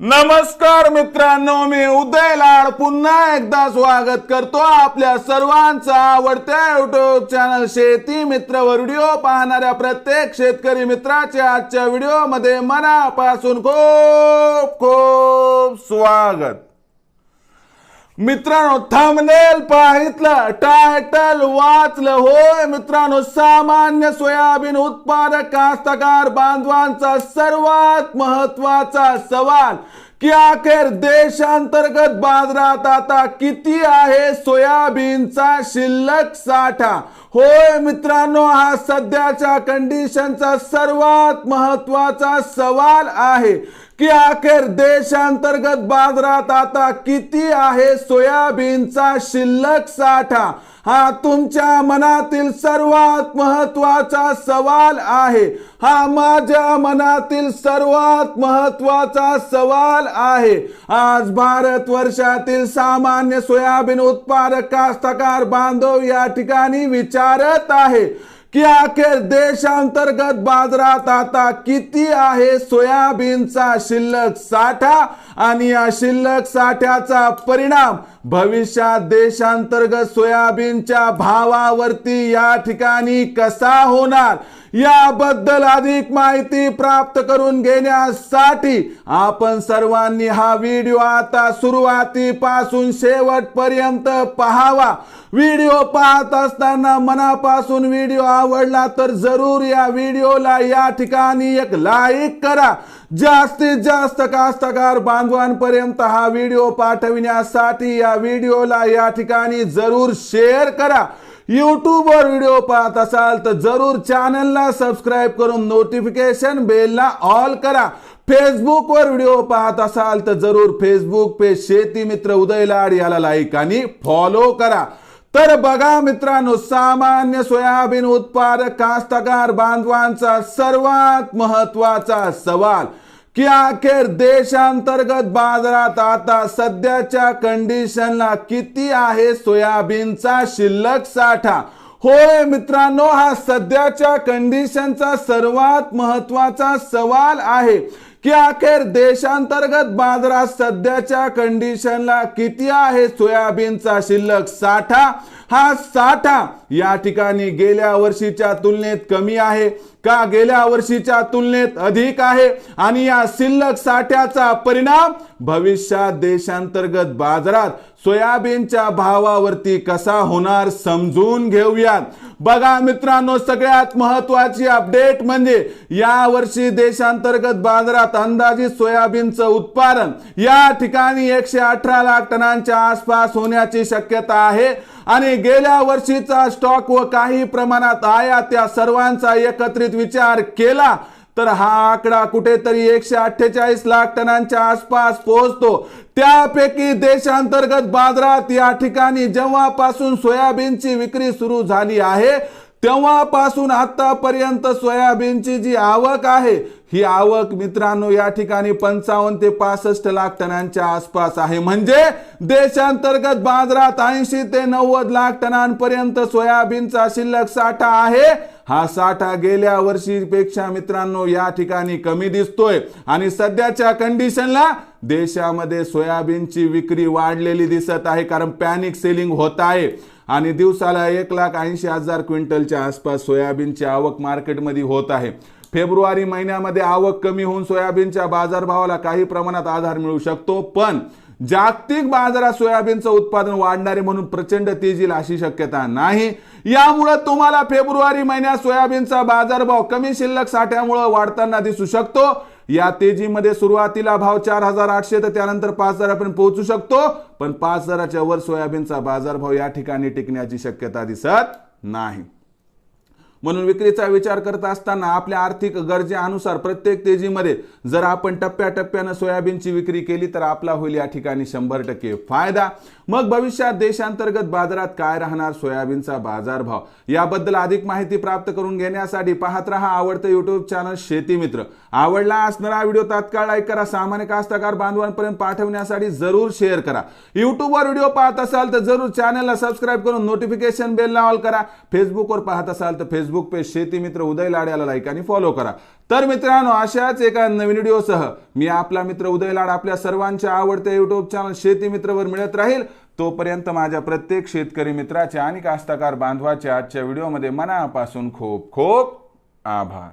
नमस्कार मित्रांनो, मी उदय लाड पुन्हा एकदा स्वागत करतो आपल्या सर्वांचा आवडत्या युट्यूब चॅनल शेती मित्र वर व्हिडिओ पाहणाऱ्या प्रत्येक शेतकरी मित्राचे आजच्या व्हिडिओ मध्ये मनापासून खूप खूप स्वागत। मित्रांनो, थंबनेल पाहितलं, टायटल वाचलं, होय मित्रांनो, सामान्य सोयाबीन उत्पादक कास्तकार बांधवांचा सर्वात महत्वाचा सवाल की अखेर देशांतर्गत बाजारात आता किती आहे सोयाबीनचा शिल्लक साठा। होय मित्रांनो, हा सध्याच्या कंडिशनचा सर्वात महत्वाचा सवाल आहे की अखेर देशांतर्गत बाजारात आता किती आहे सोयाबीनचा शिल्लक साठा। हा तुमच्या मनातील सर्वात महत्वाचा सवाल आहे। हा माझ्या मनातील सर्वात महत्वाचा सवाल आहे। आज भारत वर्षातील सामान्य सोयाबीन उत्पादक कास्तकार बांधव या ठिकाणी विचारत आहे की अखेर देशांतर्गत बाजारात आता किती आहे सोयाबीनचा शिल्लक साठा आणि या शिल्लक साठ्याचा परिणाम भविष्यात देशांतर्गत सोयाबीनच्या भावावरती या ठिकाणी कसा होणार याबद्दल अधिक माहिती प्राप्त करून घेण्यासाठी आपण सर्वांनी हा व्हिडिओ आता सुरुवातीपासून शेवटपर्यंत पाहावा। व्हिडिओ पाहत असताना मनापासून व्हिडिओ आवडला तर जरूर या व्हिडिओला या ठिकाणी एक लाईक करा। जास्तीत जास्त कास्तकार बांधवांपर्यंत हा व्हिडिओ पाठविण्यासाठी या व्हिडिओला या ठिकाणी जरूर शेअर करा। YouTube वर व्हिडिओ पाहत असाल तर जरूर चॅनलला सबस्क्राइब करून नोटिफिकेशन बेलला ऑल करा। फेसबुक वर व्हिडिओ पाहत असाल तर जरूर फेसबुक पेज शेती मित्र उदय लाड याला लाईक आणि फॉलो करा। तर बघा मित्रांनो, सामान्य सोयाबीन उत्पादक कास्तकार बांधवांचा सर्वात महत्वाचा सवाल की अखेर देशांतर्गत बाजारात आता सध्याच्या कंडिशनला किती आहे सोयाबीनचा शिल्लक साठा। होय मित्रांनो, हा सध्याच्या कंडिशनचा सर्वात महत्वाचा सवाल आहे की अखेर देशांतर्गत बाजारात सध्याच्या कंडिशनला किती आहे सोयाबीनचा शिल्लक साठा। हा साठा या ठिकाणी गेल्या वर्षीच्या तुलनेत कमी आहे का गेल्या वर्षीच्या तुलनेत अधिक आहे आणि या शिल्लक साठ्याचा परिणाम भविष्यात देशांतर्गत बाजारात सोयाबीनच्या भावावरती कसा होणार समजून घेऊयात। बघा मित्रांनो, सगळ्यात महत्वाची अपडेट म्हणजे या वर्षी देशांतर्गत बाजारात अंदाजित सोयाबीनचं उत्पादन या ठिकाणी 118 लाख टनांच्या आसपास होण्याची शक्यता आहे आणि गेल्या वर्षीचा स्टॉक व काही प्रमाणात आयात या सर्वांचा एकत्रित विचार केला तर हा आकडा कुठेतरी 148 लाख टनांच्या आसपास पोहोचतो। त्यापैकी देशांतर्गत बाजारात या ठिकाणी जेव्हापासून सोयाबीनची विक्री सुरू झाली आहे तेव्हापासून आतापर्यंत सोयाबीनची जी आवक आहे ही आवक मित्रांनो या ठिकाणी 55 ते 65 लाख टनांच्या आसपास आहे। म्हणजे देशांतर्गत बाजारात 80 ते 90 लाख टनांपर्यंत सोयाबीनचा शिल्लक साठा आहे। हा साठा गेल्या वर्षीपेक्षा मित्रांनो या ठिकाणी कमी दिसतोय आणि सध्याच्या कंडिशनला देशामध्ये सोयाबीनची विक्री वाढलेली दिसत आहे कारण पॅनिक सेलिंग होत आहे आणि दिवसाला 1,80,000 क्विंटलच्या आसपास सोयाबीनची आवक मार्केटमध्ये होत आहे। फेब्रुवारी महिन्यामध्ये आवक कमी होऊन सोयाबीनच्या बाजारभावाला काही प्रमाणात आधार मिळू शकतो, पण जागतिक बाजारात सोयाबीनचं उत्पादन वाढणारे म्हणून प्रचंड तेजी येईल अशी शक्यता नाही। यामुळे तुम्हाला फेब्रुवारी महिन्यात सोयाबीनचा बाजारभाव कमी शिल्लक साठ्यामुळे वाढताना दिसू शकतो। या तेजीमध्ये सुरुवातीला भाव 4,800 तर त्यानंतर 5,000 पर्यंत पोहोचू शकतो, पण 5,000च्या वर सोयाबीनचा बाजारभाव या ठिकाणी टिकण्याची शक्यता दिसत नाही। म्हणून विक्रीचा विचार करत असताना आपल्या आर्थिक गरजेनुसार प्रत्येक तेजीमध्ये जर आपण टप्प्याटप्प्याने सोयाबीनची विक्री केली तर आपला होईल या ठिकाणी 100% फायदा। मग भविष्यात देशांतर्गत बाजारात काय राहणार सोयाबीनचा बाजारभाव याबद्दल अधिक माहिती प्राप्त करून घेण्यासाठी पाहत रहा आवडते YouTube चॅनल शेती मित्र आवडला असणारा व्हिडिओ तात्काळ लाईक करा, सामान्य कास्तकार बांधवांपर्यंत पाठवण्यासाठी जरूर शेअर करा। युट्यूबवर व्हिडिओ पाहत असाल तर जरूर चॅनलला सबस्क्राईब करून नोटिफिकेशन बेल ऑल करा। फेसबुकवर पाहत असाल तर फेसबुक पेज शेती मित्र उदय लाड याला लाईक आणि फॉलो करा। तर मित्रांनो, अशाच एका नवीन व्हिडिओसह मी आपला मित्र उदय लाड आपल्या सर्वांच्या आवडत्या युट्यूब चॅनल शेती मित्रवर मिळत राहील। तोपर्यंत माझ्या प्रत्येक शेतकरी मित्राच्या आणि कास्तकार बांधवाच्या आजच्या व्हिडिओमध्ये मनापासून खूप खूप आभार।